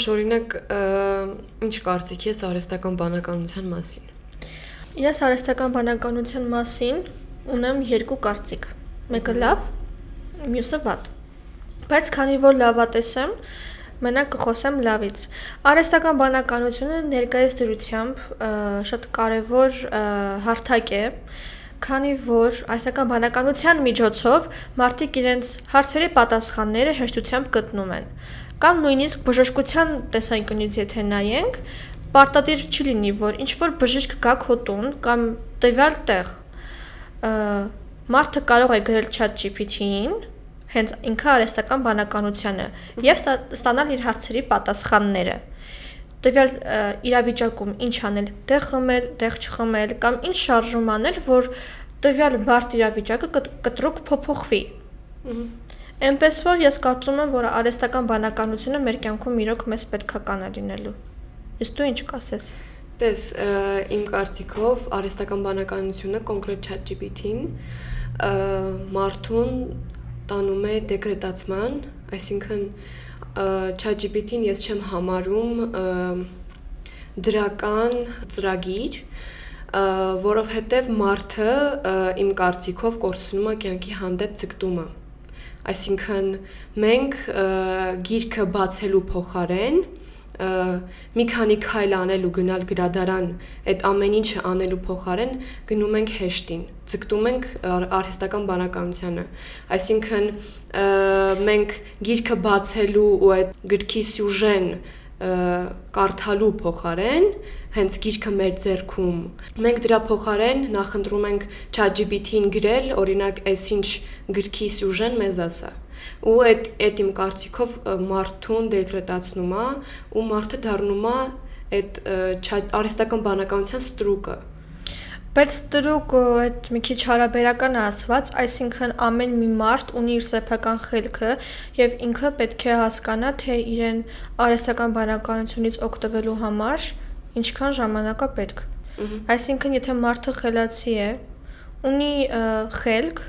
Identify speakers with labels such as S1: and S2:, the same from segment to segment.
S1: Մաշ, օրինակ, ինչ կարծիքի ես արհեստական բանականության մասին։
S2: Ես արհեստական բանականության մասին ունեմ երկու կարծիք։ Մեկը լավ, մյուսը վատ։ Բայց քանի որ լավատես եմ, մենակ կխոսեմ լավից։ Արհեստական բանականությունը ներկայիս դրությամբ շատ կարևոր հարթակ է, քանի որ արհեստական բանականության միջոցով մարդիկ իրենց հարցերի պատասխանները հեշտությամբ գտնում են։ Կամ նույնիսկ բժշկության տեսանկյունից եթե նայենք, պարտադիր չի լինի, որ ինչ-որ բժիշկ գա քո տուն կամ տվյալ տեղ, մարդը կարող է գրել ChatGPT-ին, հենց ինքը արհեստական բանականությանը, եւ ստանալ իր հարցերի պատասխանները։ Տվյալ իրավիճակում ինչ անել, տեղ խմել, տեղ չխմել, կամ ինչ շարժում անել, որ տվյալ բարդ իրավիճակը կտրուկ փոփոխվի։ Էնպես որ ես կարծում եմ, որ արհեստական բանականությունը մեր կյանքում իրոք մեզ պետքական է լինելու։ Իսկ դու ինչ կասես։
S1: Տես, իմ կարծիքով արհեստական բանականությունը կոնկրետ ChatGPT-ին մարդուն տանում է դեկրետացման, այսինքն ChatGPT-ին ես չեմ համարում դրական ծրագիր, որովհետև մարդը իմ կարծիքով կորցնում է կյանքի հանդեպ ձգտումը։ Այսինքն մենք գիրքը բացելու փոխարեն մի քանի քայլ անել ու գնալ գրադարան, այդ ամեն ինչը անելու փոխարեն գնում ենք հեշտին, ձգտում ենք արհեստական բանականությանը։ Այսինքն մենք գիրքը բացելու ու այդ գրքի սյուժեն կարդալու փոխարեն, հենց գիրքը մեր ձեռքում, մենք դրա փոխարեն նախընտրում ենք ChatGPT-ին գրել, օրինակ, այսինչ գրքի սյուժեն մեզ ասա։ Ու այդ իմ կարծիքով մարդուն դեկրետացնում է ու մարդը դառնում է այդ արհեստական բանականության ստրուկը։
S2: Բայց ստրուկ այդ մի քիչ հարաբերական է ասված, այսինքն ամեն մի մարդ ունի իր սեփական խելքը եւ ինքը պետք է հասկանա, թե իրեն արհեստական բանականությունից օգտվելու համար ինչքան ժամանակ է պետք։ Այսինքն եթե մարդը խելացի է, ունի խելք,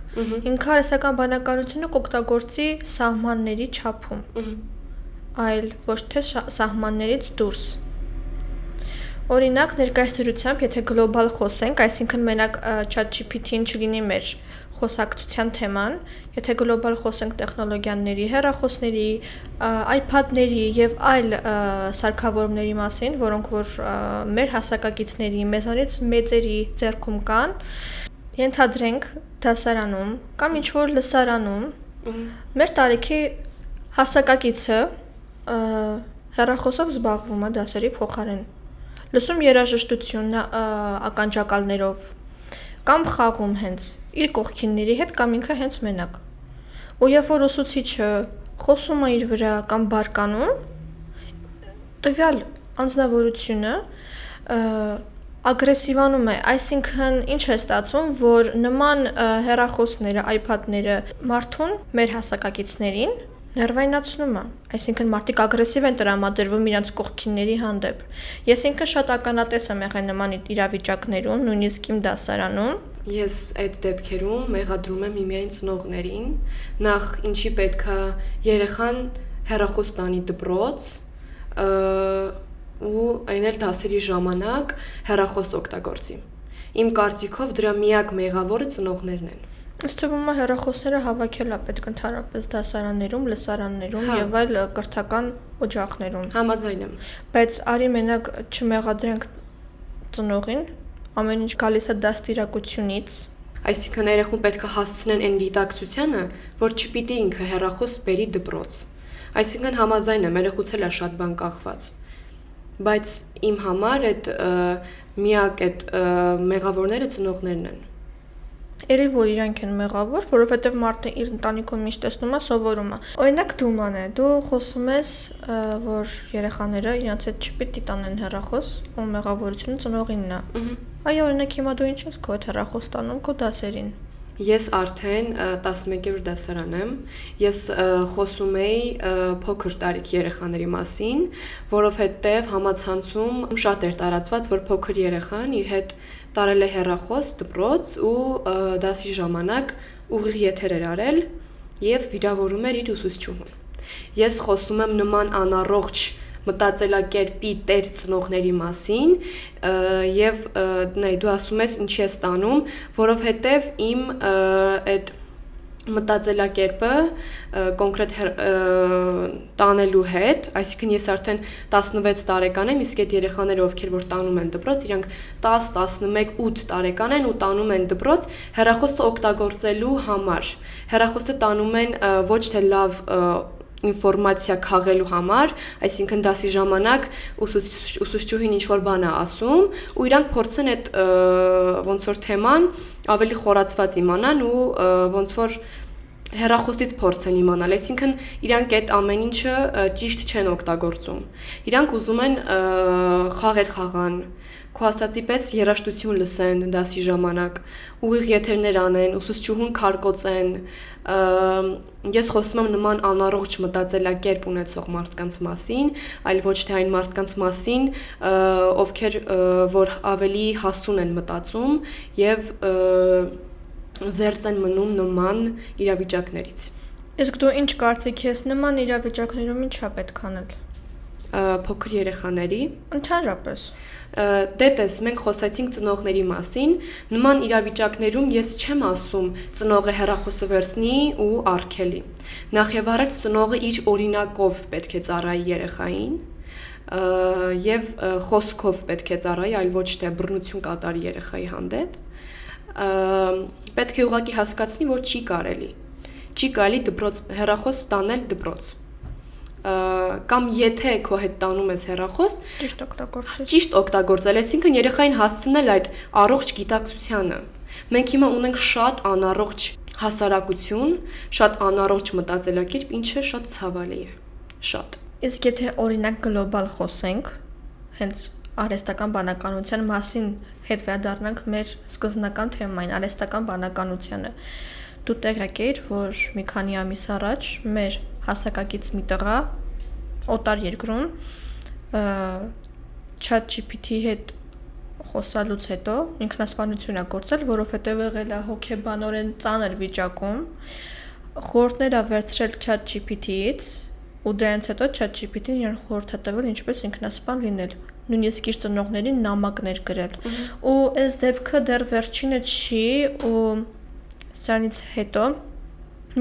S2: ինքը արհեստական բանականությունը կօգտագործի սահմանների չափում, այլ ոչ թե սահմաններից դուրս։ Օրինակ ներկայիս դրությամբ, եթե գլոբալ խոսենք, այսինքն մենակ ChatGPT-ին չլինի մեր խոսակցության թեման, եթե գլոբալ խոսենք տեխնոլոգիաների, հեռախոսների, iPad-ների եւ այլ սարքավորումների մասին, որոնք որ մեր հասակակիցների, մեզանից մեծերի ձեռքում կան, ենթադրենք դասարանում կամ ինչ-որ լսարանում մեր տարիքի հասակակիցը հեռախոսով զբաղվում է դասերի փոխարեն, լսում երաժշտություն ականջակալներով կամ խաղում հենց իր կողքինների հետ կամ ինքը հենց մենակ։ Ու երբ որ ուսուցիչը խոսում է իր վրա կամ բարկանում, տվյալ անձնավորությունը ագրեսիվանում է, այսինքն ինչ է ստացվում, որ նման հեռախոսները, iPad-ները մարդուն, մեր հասակակիցներին ներվայնացնում է, այսինքն մարդիկ ագրեսիվ են տրամադրվում իրենց կողքինների հանդեպ։ Ես ինքը շատ ականատես եմ եղել նման իրավիճակներում, նույնիսկ իմ դասարանում։
S1: Ես այդ դեպքերում մեղադրում եմ միմիայն ծնողներին, նախ ինչի պետքա երեխան հեռախոս տանի դպրոց, ու այն էլ դասերի ժամանակ հեռախոս օգտագործի։ Իմ կարծիքով դրա միակ մեղավորը ծնողներն են։
S2: Ինձ թվում է հեռախոսները հավաքել է պետք ընդհանրապես դասարաններում, լսարաններում եւ այլ կրթական օջախներում։
S1: Համաձայն եմ։
S2: Բայց արի մենակ չմեղադրենք ծնողին, ամեն ինչ գալիս է դաստիարակությունից։
S1: Այսինքն երեխուն պետք է հասցնեն այն գիտակցությանը, որ չպիտի ինքը հեռախոս բերի դպրոց։ Այսինքն համաձայն եմ, երեխուց էլ է շատ բան կախված։ Բայց իմ համար այդ միակ այդ մեղավորները ծնողներն են։
S2: Երևի որ իրանք են մեղավոր, որովհետև մարդը իր ընտանիքում ինչ տեսնում է, սովորում է։ Օրինակ Դուման է, դու խոսում ես, որ երեխաները իրենց հետ չպիտի տանեն հեռախոս, ու մեղավորությունը ծնողինն է։ Այո, օրինակ հիմա դու ինչ ես քո հետ հեռախոս տանում քո դասերին։
S1: Ես արդեն 11-րդ դասարան եմ, ես խոսում էի փոքր տարիքի երեխաների մասին, որովհետև համացանցում շատ էր տարածված, որ փոքր երեխան իր հետ տարել է հեռախոս դպրոց ու դասի ժամանակ ուղիղ եթեր էր արել եւ վիրավորում էր իր ուսուցչուհուն։ Ես խոսում եմ նման անառողջ մտածելակերպի տեր ծնողների մասին եւ դու ասում ես ինչի ես տանում, որովհետեւ իմ այդ մտածելակերպը կոնկրետ տանելու հետ, այսինքն ես արդեն 16 տարեկան եմ, իսկ այդ երեխաները ովքեր որ տանում են դպրոց, իրանք 10, 11, 8 տարեկան են ու տանում են դպրոց հեռախոսը օգտագործելու համար։ Հեռախոսը տանում են ոչ թե լավ ինֆորմացիա քաղելու համար, այսինքն դասի ժամանակ ուսուցչուհին ինչ-որ բան է ասում ու իրանք փորձեն այդ ոնց որ թեման ավելի խորացված իմանան ու ոնց որ հեռախոսից փորձեն իմանալ, այսինքն իրանք այդ ամեն ինչը ճիշտ չեն օգտագործում։ Իրանք ուզում են խաղեր խաղան, քո ասացի պես երաժշտություն լսեն դասի ժամանակ, ուղիղ եթերներ անեն, ուսուցչուհուն քարկոծեն։ Ես խոսում եմ նման անառողջ մտածելակերպ ունեցող մարդկանց մասին, այլ ոչ թե այն մարդկանց մասին, ովքեր որ ավելի հասուն են մտածում եւ զերծ են մնում նման իրավիճակներից։
S2: Իսկ դու ինչ կարծիք ես նման իրավիճակներում ինչա պետք անել։
S1: Փոքր երեխաների
S2: Ընդհանրապես
S1: դե տես մենք խոսացինք ծնողների մասին, նման իրավիճակներում ես չեմ ասում ծնողը հեռախոսը վերցնի ու արգելի։ Նախ եւ առաջ ծնողը իր օրինակով պետք է ծառայի երեխային եւ խոսքով պետք է ծառայի, այլ ոչ թե բռնություն կատարի երեխայի հանդեպ։ Պետք է ուղղակի հասկացնի, որ չի կարելի դպրոց հեռախոս տանել դպրոց։ Կամ եթե քո հետ տանում ես հեռախոս, ճիշտ օգտագործել, այսինքն երեխային հասցնել այդ առողջ գիտակցությանը։ Մենք հիմա ունենք շատ անառողջ հասարակություն, շատ անառողջ մտածելակերպ, ինչը շատ ցավալի է, շատ։
S2: Իսկ եթե օրինակ գլոբալ խոսենք, հենց արհեստական բանականության մասին հետ վերադառնանք մեր սկզբնական թեմային, արհեստական բանականությանը։ Դու տեղյակ ես, որ մի քանի ամիս առաջ մեր հասակակից մի տղա օտար երկրում ChatGPT-ի հետ խոսալուց հետո ինքնասպանություն է գործել, որովհետև եղել է հոգեբանորեն ծանր վիճակում, խորհուրդներ է վերցրել ChatGPT-ից ու դրանից հետո ChatGPT-ն իրեն խորհուրդ է տվել ինչպես ինքնասպան լինել, նույնիսկ իր ծնողներին նամակներ գրել։ Ու այս դեպքը դեռ վերջինը չի ու սրանից հետո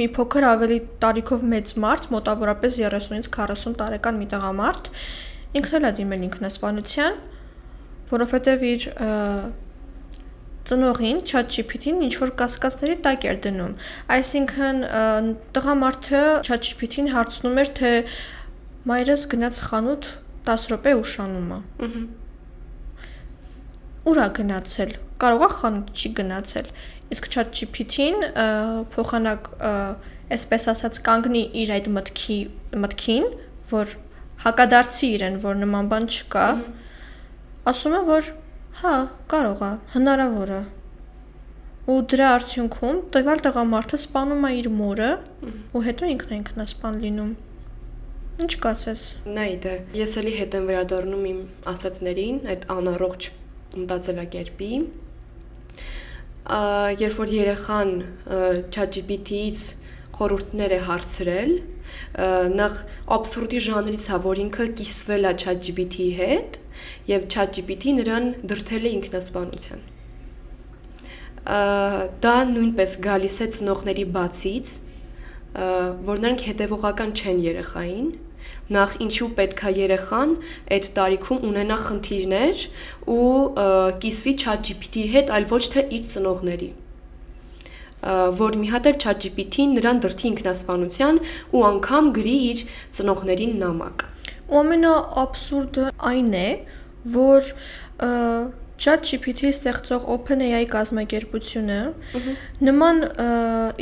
S2: մի փոքր ավելի տարիքով մեծ մարդ, մոտավորապես 30-ից 40 տարեկան մի տղամարդ, ինքն էլ է դիմել ինքնասպանության, որովհետև իր ծնողին ChatGPT-ն ինչ-որ կասկածների տակ էր դնում։ Այսինքն տղամարդը ChatGPT-ին հարցնում էր, թե մայրս գնաց խանութ 10 րոպե ուշանում է։ Ուր է գնացել։ Կարող է խանութ չի գնացել։ Իսկ ChatGPT-ն փոխանակ այսպես ասած կանգնի իր այդ մտքին, որ հակադարձի իրեն, որ նման բան չկա, ասում է, որ հա, կարող է, հնարավոր է։ Ու դրա արդյունքում տվյալ տղամարդը սպանում է իր մորը ու հետո ինքն է ինքնասպան լինում։ Ինչ կասես։
S1: Նայ, ես էլի հետ եմ վերադառնում իմ ասածներին, այդ անառողջ մտածելակերպի։ Երբ որ երեխան ChatGPT-ից խորհուրդներ է հարցրել, նախ աբսուրդի ժանրից է, որ ինքը կիսվել է ChatGPT-ի հետ եւ ChatGPT նրան դրդել է ինքնասպանության։ Դա նույնպես գալիս է ծնողների բացից, որ նրանք հետևողական չեն երեխային, նախ ինչու պետք է երեխան այդ տարիքում ունենա խնդիրներ ու կիսվի ChatGPT-ի հետ, այլ ոչ թե իր ծնողների, որ մի հատ էլ ChatGPT-ն նրան դրդի ինքնասպանության ու անգամ գրի իր ծնողներին նամակ։
S2: Ու ամենաաբսուրդը այն է, որ ChatGPT-ի ստեղծող OpenAI կազմակերպությունը նման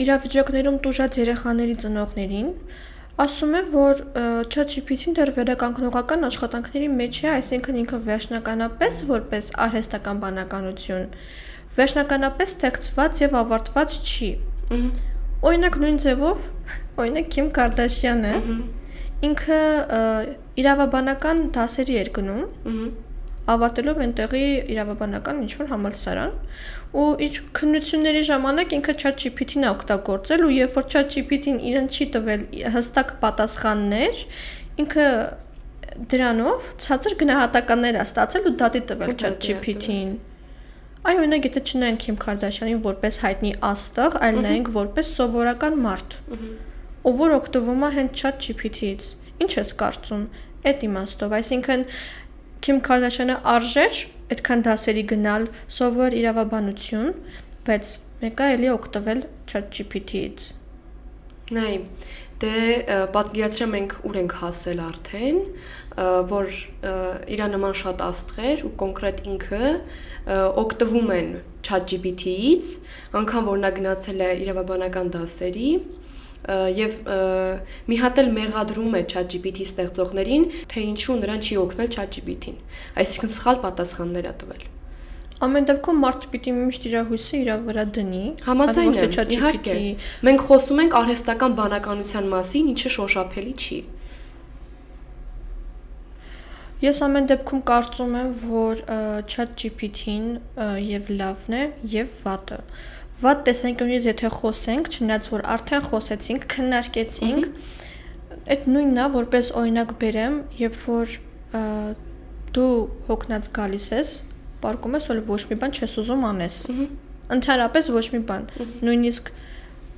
S2: իրավիճակներում տուժած երեխաների ծնողներին ասում է, որ ChatGPT-ն դեռ վերականգնողական աշխատանքների մեջ է, այսինքն ինքը վերջնականապես որպես արհեստական բանականություն վերջնականապես ստեղծված եւ ավարտված չի։ Օրինակ նույն ձևով, օրինակ Քիմ Կարդաշյանը ինքը իրավաբանական դասերի էր գնում, ավարտելով այնտեղի իրավաբանական ինչ-որ համալսարան ու իր քննությունների ժամանակ ինքը ChatGPT-ն է օգտագործել ու երբ որ ChatGPT-ն իրեն չի տվել հստակ պատասխաններ, ինքը դրանով ցածր գնահատականներ է ստացել ու դատի տվել ChatGPT-ին։ Այ օրինակ եթե չնայենք Քիմ Քարդաշյանին որպես հայտնի աստղ, այլ նայենք որպես սովորական մարդ, ով որ օգտվում է հենց ChatGPT-ից։ Ինչ ես կարծում այդ իմաստով, այսինքն Քիմ Քարդաշյանը արժեր այդքան դասերի գնալ, սովորել իրավաբանություն, բայց մեկը էլի օգտվել ChatGPT-ից։
S1: Նայ, դե պատկերացրեմ մենք ուր ենք հասել արդեն, որ իրա նման շատ աստղեր ու կոնկրետ ինքը օգտվում են ChatGPT-ից, անգամ որ նա գնացել է իրավաբանական դասերի եւ մի հատ էլ մեղադրում է ChatGPT ստեղծողներին, թե ինչու նրան չի օգնել ChatGPT-ին, այսինքն սխալ պատասխաններ է տվել։
S2: Ամեն դեպքում մարդը պիտի միշտ իր հույսը իր վրա դնի,
S1: Համաձայն եմ, իհարկե։ Մենք խոսում ենք արհեստական բանականության մասին, ինչը շոշափելի չի։
S2: Ես ամեն դեպքում կարծում եմ, որ ChatGPT-ին եւ լավն է եւ վատը։ Վատ տեսանկյունից եթե խոսենք, չնայած որ արդեն խոսեցինք, քննարկեցինք, այդ նույնն է, որպես օրինակ բերեմ, երբ որ դու հոգնած գալիս ես, պարկում ես, որ ոչ մի բան չես ուզում անես։ Ընդհանրապես ոչ մի բան։ Նույնիսկ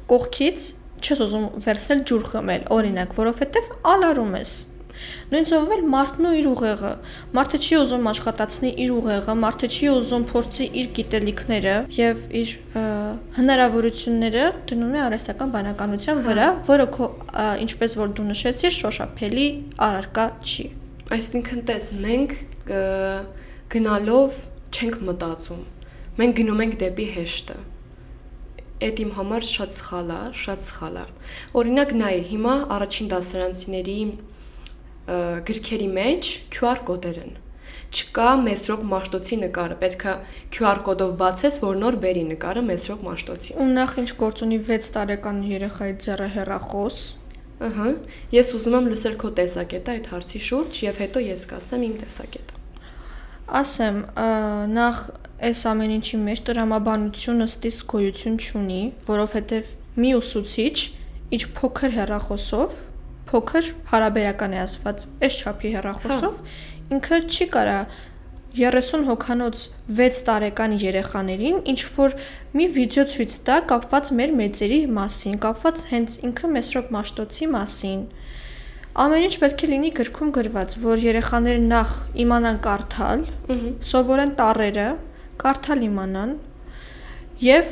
S2: կողքից չես ուզում վերցնել ջուր խմել, օրինակ, որովհետեւ ալարում ես։ Նույն ձևով էլ մարդն ու իր ուղեղը։ Մարդը չի ուզում աշխատացնի իր ուղեղը, մարդը չի ուզում փորձի իր գիտելիքները եւ իր հնարավորությունները դնում է արհեստական բանականության վրա, որը ինչպես որ դու նշեցիր, շոշափելի առարկա չի։
S1: Այսինքն տես, մենք գնալով չենք մտածում։ Մենք գնում ենք դեպի հեշտը։ Այդ իմ համար շատ սխալ է։ Օրինակ նայ, հիմա առաջին դասարանցիների գրքերի մեջ QR կոդեր են։ Չկա Մեսրոպ Մաշտոցի նկարը, պետքա QR կոդով բացես, որ նոր բերի նկարը Մեսրոպ Մաշտոցի։
S2: Ու նախ ինչ գործ ունի 6 տարեկան երեխայի ձեռը հեռախոս։
S1: Ահա, ես ուզում եմ լսել քո տեսակետը այդ հարցի շուրջ եւ հետո ես կասեմ իմ տեսակետը։
S2: Ասեմ, նախ այս ամեն ինչի մեջ տրամաբանությունը ստիս գոյություն չունի, որովհետև մի ուսուցիչ իր փոքր հեռախոսով, փոքր հարաբերական է ասված, այս չափի հեռախոսով, ինքը չի կարա 30 հոգանոց 6 տարեկան երեխաներին ինչ որ մի վիդեո ցույց տա կապված մեր մեծերի մասին, կապված հենց ինքը Մեսրոպ Մաշտոցի մասին։ Ամեն ինչ պետք է լինի գրքում գրված, որ երեխաները նախ իմանան կարդալ, սովորեն տառերը, կարդալ իմանան եւ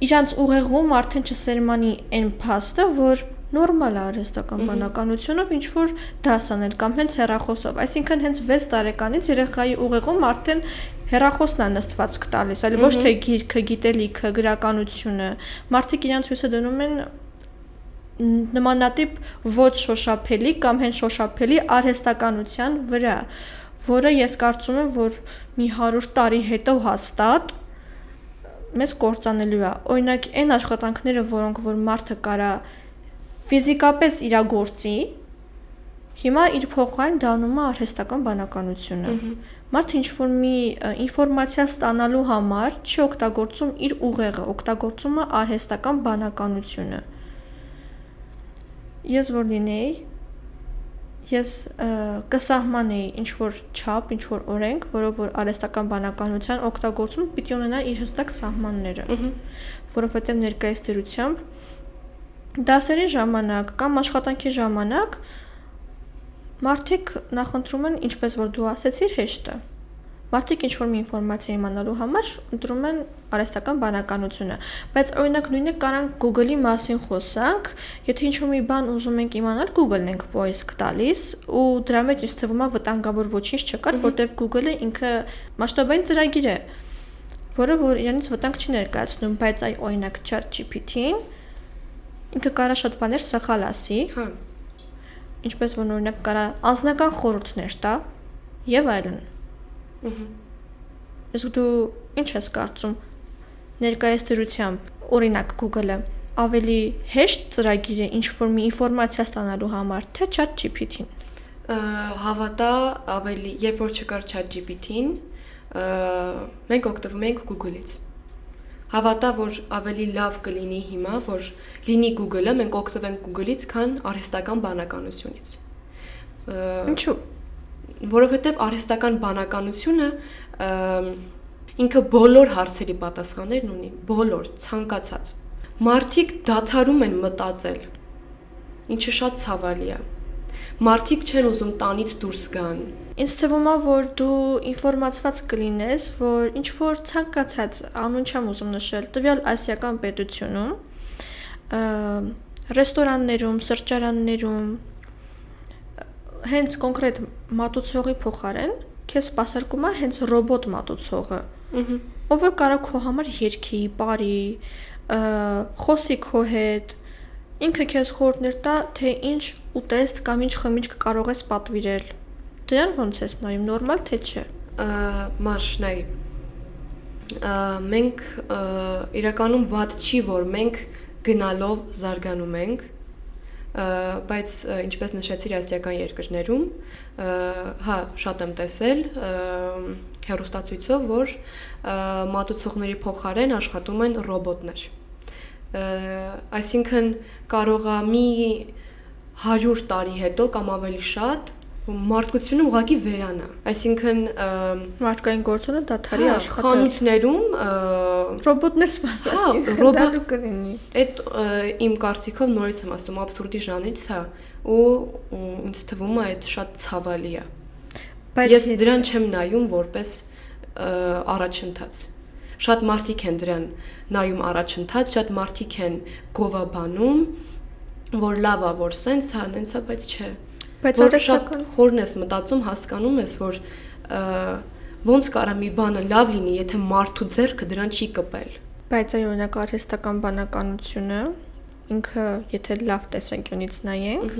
S2: իրանց ուղեղում արդեն չսերմանի այն փաստը, որ նորմալ է արհեստական բանականությունով ինչ որ դաս անել կամ հենց հեռախոսով, այսինքն հենց 6 տարեկանից երեխայի ուղեղում արդեն հեռախոսն է նստվածք տալիս, այլ ոչ թե գիրքը, գիտելիքը, գրականությունը, մարդիկ իրանց հույսը դնում են նմանատիպ ոչ շոշափելի կամ հենց շոշափելի արհեստականության վրա, որը ես կարծում եմ, որ մի 100 տարի հետո հաստատ մեզ կործանելու է։ Օրինակ, այն աշխատանքները, որոնք որ մարդը կարա ֆիզիկապես իրագործի, հիմա իր փոխարեն դառնում է արհեստական բանականությունը։ Մարդը ինչ-որ մի ինֆորմացիա ստանալու համար չի օգտագործում իր ուղեղը, օգտագործում է արհեստական բանականությունը։ Ես որ լինեի, ես կսահմանեի ինչ-որ չափ, ինչ-որ օրենք, որով որ արհեստական բանականության օգտագործում պիտի ունենա իր հստակ սահմանները, որովհետև ներկայիս դրությամբ դասերի ժամանակ կամ աշխատանքի ժամանակ մարդիկ նախընտրում են, ինչպես որ դու ասեցիր, հեշտը։ Մարդիկ ինչ-որ մի ինֆորմացիա իմանալու համար ընտրում են արհեստական բանականությունը, բայց օրինակ նույնը կարանք Google-ի մասին խոսանք, եթե ինչ-որ մի բան ուզում ենք իմանալ, Google-ն ենք պոիսկ տալիս ու դրա մեջ ինձ թվում է վտանգավոր ոչինչ չկար, որտեղ Google-ը ինքը մասշտաբային ծրագիր է, որը որ իրանից վտանգ չի ներկայացնում, բայց այ օրինակ ChatGPT-ին ինքը կարա շատ բաներ սխալ ասի, ինչպես որ օրինակ կարա անձնական խորհուրդներ տա եւ այլն։ Իսկ դու ինչ ես կարծում ներկայիս դրությամբ օրինակ Google-ը ավելի հեշտ ծրագիր է ինչ որ մի ինֆորմացիա ստանալու համար, թե ChatGPT-ին։
S1: Հավատա ավելի, երբ որ չկար ChatGPT-ին, մենք օգտվում ենք Google-ից։ Հավատա, որ ավելի լավ կլինի հիմա, որ լինի Google-ը, մենք օգտվենք Google-ից, քան արհեստական բանականությունից։
S2: Ինչու՞։
S1: Որովհետև արհեստական բանականությունը ինքը բոլոր հարցերի պատասխաններն ունի, բոլոր ցանկացած։ Մարդիկ դադարում են մտածել, ինչը շատ ցավալի է։ Մարդիկ չեն ուզում տանից դուրս գան։
S2: Ինձ թվում է, որ դու ինֆորմացված կլինես, որ ինչ որ ցանկացած անուն չեմ ուզում նշել, տվյալ ասիական պետությունում, ռեստորաններում, սրճարաններում հենց կոնկրետ մատուցողի փոխարեն քեզ սպասարկում է հենց ռոբոտ մատուցողը, ով որ կարող քո համար երգի, բարի, խոսի քո հետ, ինքը քեզ խորհուրդներ տա, թե ինչ ուտեստ կամ ինչ խմիչք կարող ես պատվիրել։ Դրան ոնց ես նայում, նորմալ թե չէ։
S1: Մաշնայ։ Մենք իրականում վատ չի, որ մենք գնալով զարգանում ենք, բայց ինչպես նշեցիր ասիական երկրներում, հա, շատ եմ տեսել հեռուստացույցով, որ մատուցողների փոխարեն աշխատում են ռոբոտներ։ Այսինքն կարող է մի 100 տարի հետո կամ ավելի շատ մարդկությունը ուղղակի վերանա, այսինքն
S2: մարդկային գործոնը դադարի աշխատել։
S1: Խանութներում
S2: ռոբոտներ սպասարկի,
S1: ռոբոտ
S2: կլինի։
S1: Այդ իմ կարծիքով նորից եմ ասում, աբսուրդի ժանրից է ու ինձ թվում է այդ շատ ցավալի է։ Ես դրան չեմ նայում որպես առաջընթաց։ Շատ մարդիկ են դրան նայում առաջընթաց, շատ մարդիկ են գովաբանում, որ լավ է, որ սենց է, նենց է, բայց չէ։
S2: Բայց
S1: որ շատ խորն ես մտածում, հասկանում ես, որ ոնց կարա մի բանը լավ լինի, եթե մարդու ձեռքը դրան չի կպել։
S2: Բայց այ օրինակ արհեստական բանականությունը ինքը, եթե լավ տեսանկյունից նայենք,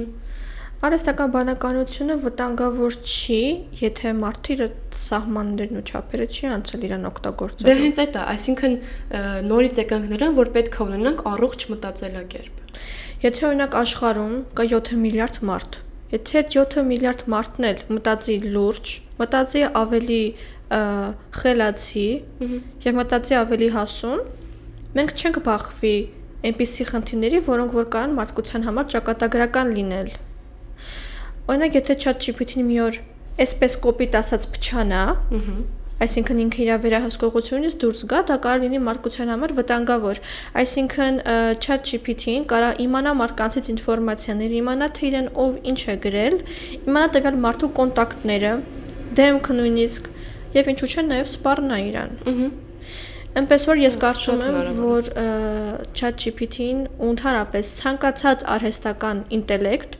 S2: արհեստական բանականությունը վտանգավոր չի, եթե մարդը իր սահմաններն ու չափերը չի անցել իրան օգտագործել։
S1: Դե հենց այդ է, այսինքն նորից եկանք նրան, որ պետք է ունենանք առողջ մտածելակերպ։
S2: Եթե օրինակ աշխարհում կա 7 միլիարդ մարդ, եթե այդ 7 միլիարդ մարդն էլ մտածի լուրջ, մտածի ավելի խելացի եւ մտածի ավելի հասուն, մենք չենք բախվի այնպիսի խնդիրների, որոնք որ կան մարդկության համար ճակատագրական լինել։ Օրինակ, եթե ChatGPT-ն մի օր այսպես կոպիտ ասած փչանա, այսինքն ինքը իր վերահսկողությունից դուրս գա, դա կարող լինի մարդկության համար վտանգավոր։ Այսինքն ChatGPT-ն կարա իմանա մարդկանցից ինֆորմացիաներ, իմանա թե իրեն ով ինչ է գրել, իմանա տվյալ մարդու կոնտակտները, դեմքը նույնիսկ եւ ինչու՞ չէ նաեւ սպառնա իրան։ Այնպես որ ես կարծում եմ, որ ChatGPT-ն ու ընդհանրապես ցանկացած արհեստական ինտելեկտ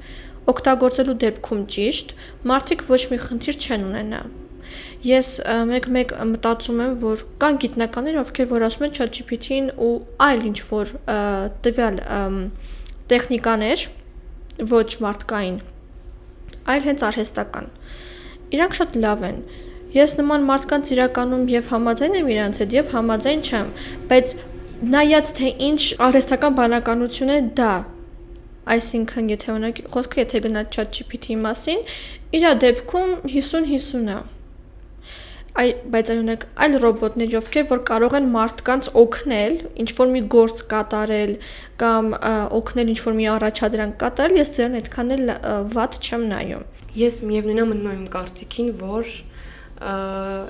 S2: օգտագործելու դեպքում ճիշտ, մարդիկ ոչ մի խնդիր չեն ունենա։ Ես մեկ մտածում եմ, որ կան գիտնականներ, ովքեր որ ասում են ChatGPT-ին ու այլ ինչ որ տվյալ տեխնիկաներ, ոչ մարդկային, այլ հենց արհեստական։ Իրանք շատ լավ են։ Ես նման մարդկանց իրականում եւ համաձայն եմ իրանց հետ եւ համաձայն չեմ, բայց նայած թե ինչ արհեստական բանականություն է դա, այսինքն եթե օրինակ խոսքը եթե գնա ChatGPT-ի մասին, իր դեպքում 50-50 է։ Բայց այնուհետև այլ ռոբոտներ, ովքեր որ կարող են մարդկանց օգնել, ինչ որ մի գործ կատարել կամ օգնել ինչ որ մի առաջադրանք կատարել, ես դրան այդքան էլ վատ չեմ նայում։
S1: Ես միևնույն է մնում եմ կարծիքին, որ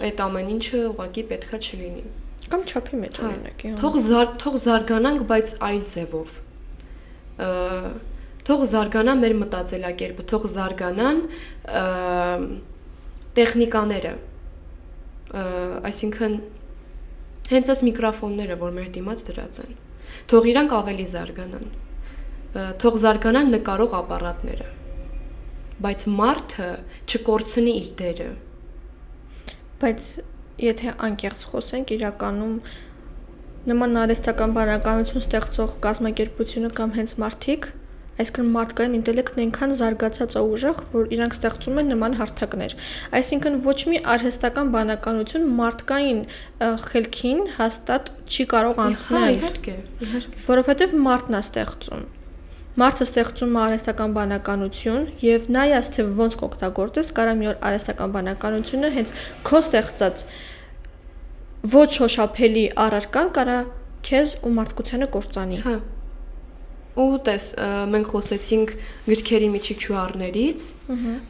S1: այդ ամեն ինչը ուղղակի պետքա չլինի։
S2: Կամ չափի մեջ օրինակի։
S1: Թող զարգանանք, բայց այլ ձևով։ Թող զարգանա մեր մտածելակերպը, թող զարգանան տեխնիկաները, այսինքն հենց այս միկրոֆոնները, որ մեր դիմաց դրած են, թող իրանք ավելի զարգանան, թող զարգանան նկարող ապարատները, բայց մարդը չկորցնի իր դերը։
S2: Բայց եթե անկեղծ խոսենք, իրականում նման արհեստական բանականություն ստեղծող կազմակերպությունը կամ հենց մարդիկ, այսինքն մարդկային ինտելեկտն այնքան զարգացած է ուժեղ, որ իրանք ստեղծում են նման հարթակներ։ Այսինքն ոչ մի արհեստական բանականություն մարդկային խելքին հաստատ չի կարող անցնել։
S1: Իհարկե,
S2: որովհետև մարդն է ստեղծում։ Մարդը ստեղծում է արհեստական բանականություն եւ նայած թե ոնց կօգտագործես, կարա մի օր արհեստական բանականությունը հենց քո ստեղծած ոչ հոշափելի առարկան կարա քեզ ու մարդկությանը կործանի։
S1: Հա։ Ու տես մենք խոսեցինք գրքերի միջի QR-ներից,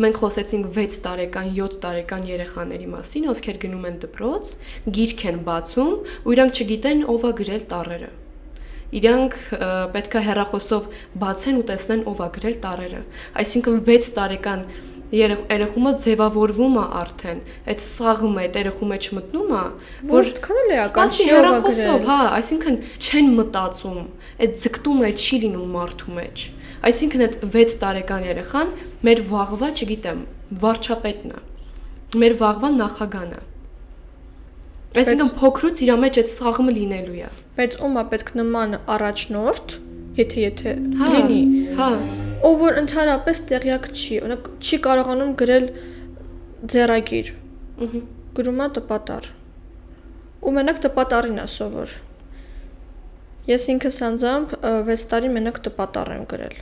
S1: մենք խոսեցինք 6 տարեկան, 7 տարեկան երեխաների մասին, ովքեր գնում են դպրոց, գիրք են բացում, ու իրանք չգիտեն ով է գրել տառերը։ Իրանք պետք է հեռախոսով բացեն ու տեսնեն ով է գրել տառերը։ Այսինքն 6 տարեկան երեխումը ձևավորվում է արդեն, այդ սաղը այդ երեխու մեջ մտնում է,
S2: որ այդքան էլ էական
S1: չի հեռախոսով, հա, այսինքն չեն մտածում, այդ ձգտումը չի լինում մարդու մեջ։ Այսինքն այդ 6 տարեկան երեխան մեր վաղվա, չգիտեմ, վարչապետն է, մեր վաղվա նախագահն է։ Այսինքն փոքրուց իր մեջ այդ սաղը լինելու է։
S2: Բայց ում է պետք նման առաջնորդ, եթե լինի։
S1: Հա։
S2: Ով որ ընդհանրապես տեղյակ չի, օրինակ չի կարողանում գրել ձեռագիր։ Գրում է տպատառ։ Ու մենակ տպատառին է սովոր։ Ես ինքս անձամբ 6 տարի մենակ տպատառ եմ գրել։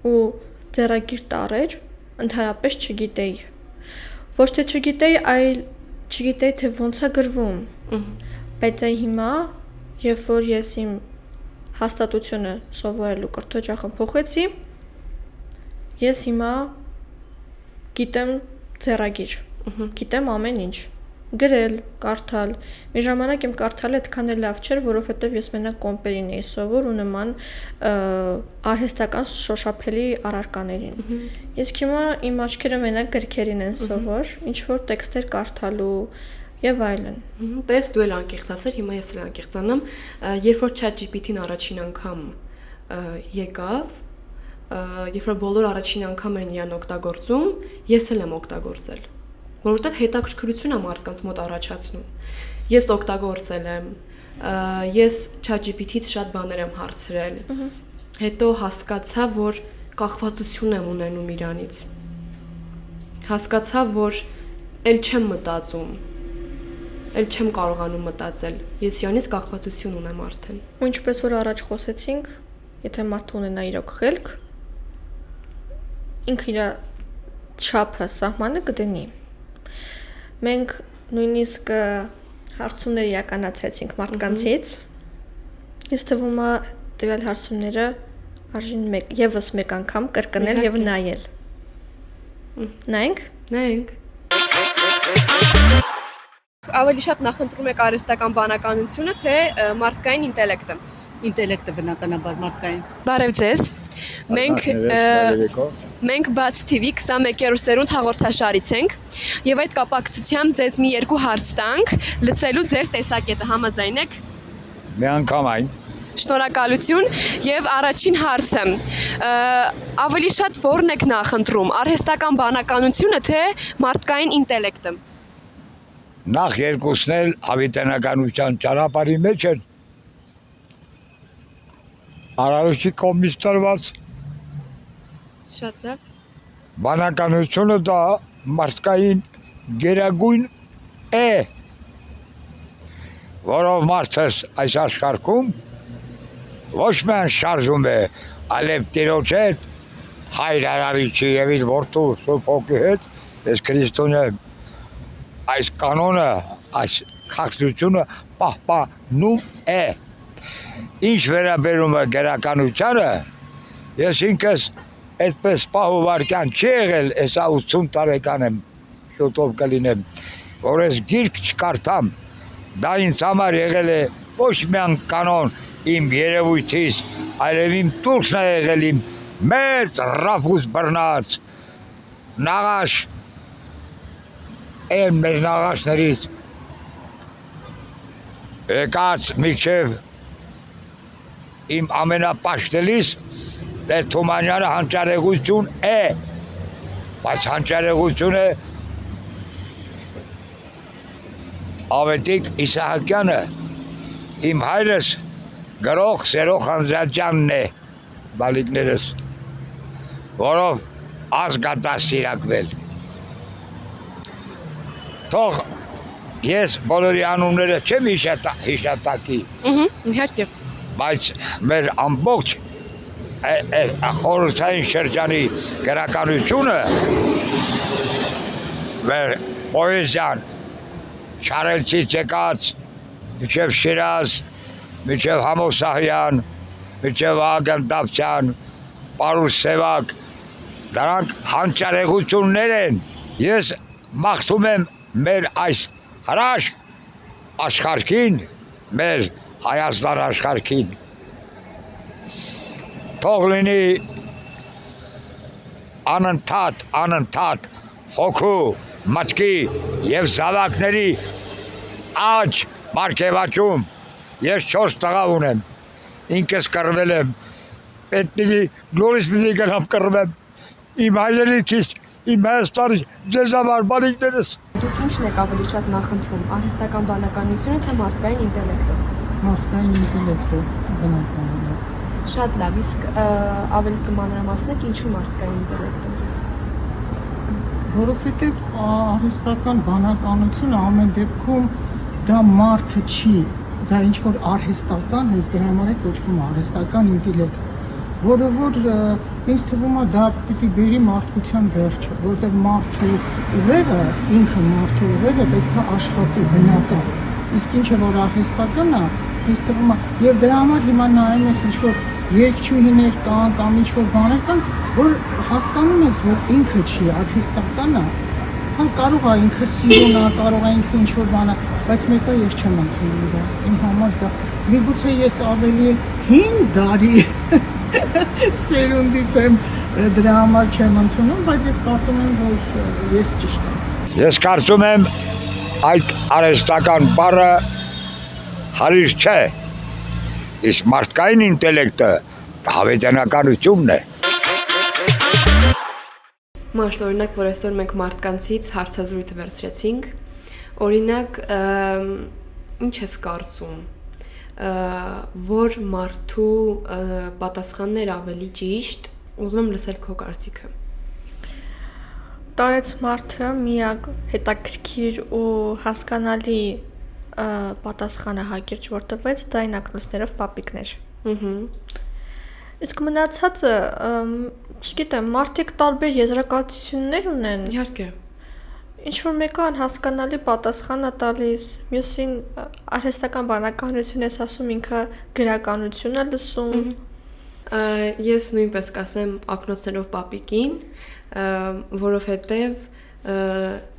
S2: Ու ձեռագիր տառեր ընդհանրապես չգիտեի։ Ոչ թե չգիտեի, այլ չգիտեի թե ոնց է գրվում։ Բայց այն հիմա, երբ որ ես իմ հաստատությունը սովորելու կրթօջախը փոխեցի, ես հիմա գիտեմ ձեռագիր, գիտեմ ամեն ինչ, գրել, կարդալ։ Մի ժամանակ իմ կարդալը այդքան էլ լավ չէր, որովհետև ես մենակ կոմպերին էի սովոր ու նման արհեստական շոշափելի առարկաներին։ Իսկ հիմա իմ աչքերը մենակ գրքերին են սովոր, ինչ որ տեքստեր կարդալու եւ այլն։
S1: Տես դու էլ անկեղծ ասեր, հիմա ես էլ անկեղծանամ, երբ որ ChatGPT-ն առաջին անգամ եկավ, երբ որ բոլոր առաջին անգամ են իրան օգտագործում, ես էլ եմ օգտագործել, որովհետեւ հետաքրքրություն է մարդկանց մոտ առաջացնում։ Ես օգտագործել եմ, ես ChatGPT-ից շատ բաներ եմ հարցրել։ Հետո հասկացա, որ կախվածություն եմ ունենում իրանից։ Հասկացա, որ ել չեմ մտածում, ել չեմ կարողանում մտածել։ Ես իրանից կախվածություն ունեմ արդեն։
S2: Ու ինչպես որ առաջ խոսեցինք, եթե մարդը ունենա իրոք խելք, ինքը իր չափը, սահմանը կդնի։ Մենք նույնիսկ հարցումներ իրականացրեցինք մարդկանցից։ Ես թվում է տվյալ հարցումները արժին եւս մեկ անգամ կրկնել եւ նայել։ Նայենք։ Ավելի շատ նախընտրում եք արհեստական բանականությունը, թե մարդկային ինտելեկտը։
S3: Ինտելեկտը բնականաբար մարդկային։
S2: Բարև ձեզ։ Մենք Բաց TV 21-րդ սերունդ հաղորդաշարից ենք եւ այդ կապակցությամբ ձեզ մի երկու հարց տանք, լցելու ձեր տեսակետը, համաձայն եք։
S4: Մի անգամ այն։
S2: Շնորհակալություն եւ առաջին հարցը ավելի շատ ո՞րն եք նախընտրում, արհեստական բանականությունը, թե մարդկային ինտելեկտը։
S4: Նախ երկուսն էլ հավիտենականության ճանապարհի մեջ են։ Արարողի կողմից տրված
S2: Շատ լավ։
S4: բանականությունը դա մարդկային գերագույն է, որով մարդը այս աշխարհում ոչ միայն շարժում է, այլև Տիրոջ հետ, Հայր Արարիչի եւ իր որդու Սուրբ Հոգի հետ, ես քրիստոնյա այս կանոնը, այս խաղաղությունը պահպանում է։ Ինչ վերաբերում է գերականությանը, ես ինքս այդպես պահովարկյան չի եղել, այսա 80 տարեկան եմ, շուտով կլինեմ, որ ես գիրք չկարդամ, դա ինձ համար եղել է ոչ միայն կանոն իմ երևույթից, այլև իմ տուրքն է եղել իմ մեծ ռաֆուս բռնած նաղաշ, են մեր նաղաշներից եկած միջև իմ ամենապաշտելիս դե Թումանյանը հանճարեղություն է, բայց հանճարեղությունը Ավետիք Իսահակյանը, իմ հայրս գրող Սերո Խանձատյանն է, բալիկներս, որով ազգադաստիարակվել։ Թող ես բոլորի անունները չեմ հիշատակի,
S2: Իհարկե։
S4: բայց մեր ամբողջ խորհրդային շրջանի գրականությունը, մեր պոեզիան, Չարելցից եկած, մինչև Շիրազ, մինչև Համոսահյան, միջև Վահագն Դավթյան, Պարուս Սևակ, դրանք հանճարեղություններ են։ Ես մաղթում եմ մեր այս հրաշք աշխարհին, մեր Հայաստան աշխարհին, թող լինի անընդհատ հոգու, մտքի եւ զավակների աճ մարգևաճում։ Ես 4 տղա ունեմ, ինքս կռվել եմ, պետք նորից պիտի գնամ կռվեմ, իմ հայրենիքից, իմ Հայաստանից, ձեզ համար բանիկներս։
S1: Դուք ինչն եք ավելի շատ նախընտրում, արհեստական բանականությունը թե մարդկային ինտելեկտը։
S5: Մարդկային ինտելեկտը բնականաբար։
S1: Շատ լավ, իսկ ավելի կմանրամասնեք ինչու մարդկային ինտելեկտը։
S5: Որովհետև արհեստական բանականությունը ամեն դեպքում դա մարդը չի, դա ինչ որ արհեստական, հենց դրա համար է կոչվում արհեստական ինտելեկտ, որը որ ինձ թվում է դա պիտի բերի մարդկության վերջը, որտեղ մարդու ուղեղը, ինքը մարդու ուղեղը պետք է աշխատի բնական, իսկ ինչը որ արհեստական է, ինձ թվում է, եւ դրա համար հիմա նայում ես ինչ որ երգչուհիներ կան կամ ինչ որ բաներ կան, որ հասկանում ես, որ ինքը չի, արհեստական է, հա կարող է ինքը սիրուն է, կարող է ինքը ինչ որ բան է, բայց մեկը ես չեմ ընդունում դա, իմ համար դա, միգուցե ես ավելի հին դարի սերունդից եմ, դրա համար չեմ ընդունում, բայց ես կարծում եմ, որ ես ճիշտ եմ։
S4: Ես կարծում եմ այդ արհեստական բառը հարիր չէ, իսկ մարդկային ինտելեկտը հավիտենականությունն է։
S1: Մարդ, օրինակ, որ այսօր մենք մարդկանցից հարցազրույց վերցրեցինք, օրինակ, ինչ ես կարծում, որ մարդու պատասխաններ ավելի ճիշտ, ուզում եմ լսել քո կարծիքը։
S2: Տարեց մարդը միակ հետաքրքիր ու հասկանալի պատասխանը հակիրճ որ տվեց, դա այն ակնոցներով պապիկներ։ Իսկ մնացածը, չգիտեմ, մարդիկ տարբեր եզրակացություններ ունեն։
S1: Իհարկե։
S2: Ինչ որ մեկը անհասկանալի պատասխան է տալիս, մյուսին արհեստական բանականություն ես ասում, ինքը գրականություն է լսում։
S1: Ես նույնպես կասեմ ակնոցներով պապիկին, որովհետև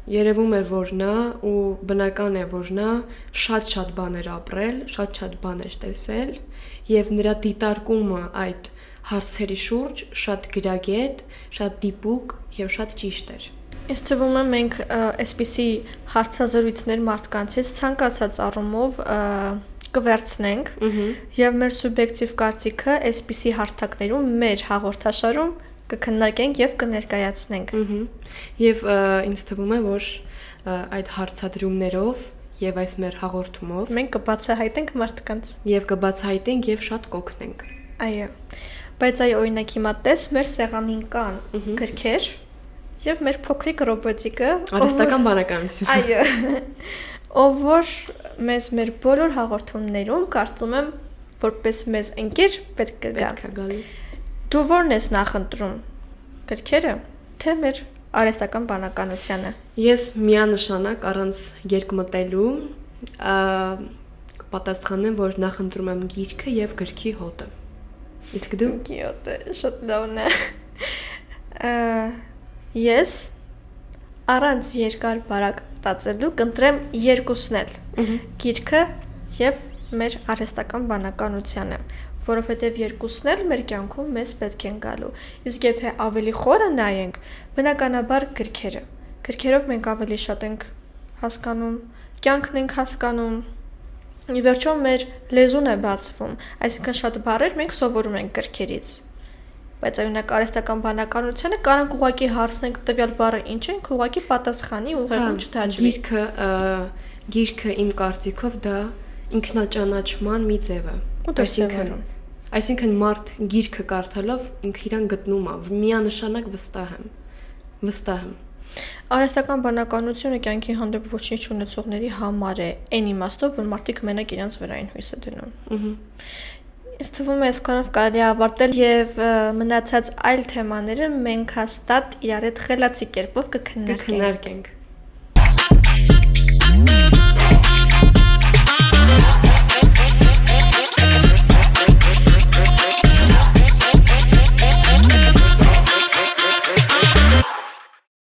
S1: երևում է, որ նա ու բնական է, որ նա շատ բաներ ապրել, շատ բաներ տեսել եւ նրա դիտարկումը այդ հարցերի շուրջ շատ գրագետ, շատ դիպուկ եւ շատ ճիշտ էր։
S2: Ինձ թվում է մենք այսպիսի հարցազրույցներ մարդկանցից ցանկացած առումով կվերցնենք եւ մեր սուբյեկտիվ կարծիքը այսպիսի հարթակներում մեր հաղորդաշարում կքննարկենք եւ կներկայացնենք։
S1: Եվ ինձ թվում է, որ այդ հարցադրումներով եւ այս մեր հաղորդումով
S2: մենք կբացահայտենք մարդկանց
S1: եւ կբացահայտենք եւ շատ կօգնենք։
S2: Այո։ Բայց այ օրինակ հիմա տես մեր սեղանին կան գրքեր եւ մեր փոքրիկ ռոբոտիկը
S1: արհեստական բանականություն։
S2: Այո։ Ով որ մեզ մեր բոլոր հաղորդումներում կարծում եմ որպես մեզ ընկեր պետք է գա։ Դու ո՞րն ես նախընտրում, գրքերը, թե մեր արհեստական բանականությունը։
S1: Ես միանշանակ առանց երկմտելու կպատասխանեմ, որ նախընտրում եմ գիրքը եւ գրքի հոտը։ Իսկ դու։
S2: Գիրքը շատ լավն է։ Ես առանց երկար բարակ մտածելու կընտրեմ երկուսն էլ՝ գիրքը եւ մեր արհեստական բանականությունը, որովհետև երկուսն էլ մեր կյանքում մեզ պետք են գալու։ Իսկ եթե ավելի խորը նայենք, բնականաբար գրքերը։ Գրքերով մենք ավելի շատ ենք հասկանում, կյանքն ենք հասկանում։ Ի վերջո մեր լեզուն է բացվում, այսինքն շատ բառեր մենք սովորում ենք գրքերից։ Բայց օրինակ արհեստական բանականությունը կարանք ուղղակի հարցնենք տվյալ բառը ինչ է, ուղղակի պատասխանի ուղղակի չդաջվի։
S1: Գիրքը իմ կարծիքով դա ինքնաճանաչման մի ձև է։ Այսինքն մարդ գիրքը կարդալով ինքը իրան գտնում է, միանշանակ վստահ եմ։
S2: Արհեստական բանականությունը կյանքի հանդեպ ոչինչ ունեցողների համար է, այն իմաստով, որ մարդիկ մենակ իրենց վրային հույսը դնում։ Ինձ թվում է այսքանով կարելի է ավարտել եւ մնացած այլ թեմաները մենք հաստատ իրար հետ խելացի կերպով կքննարկենք։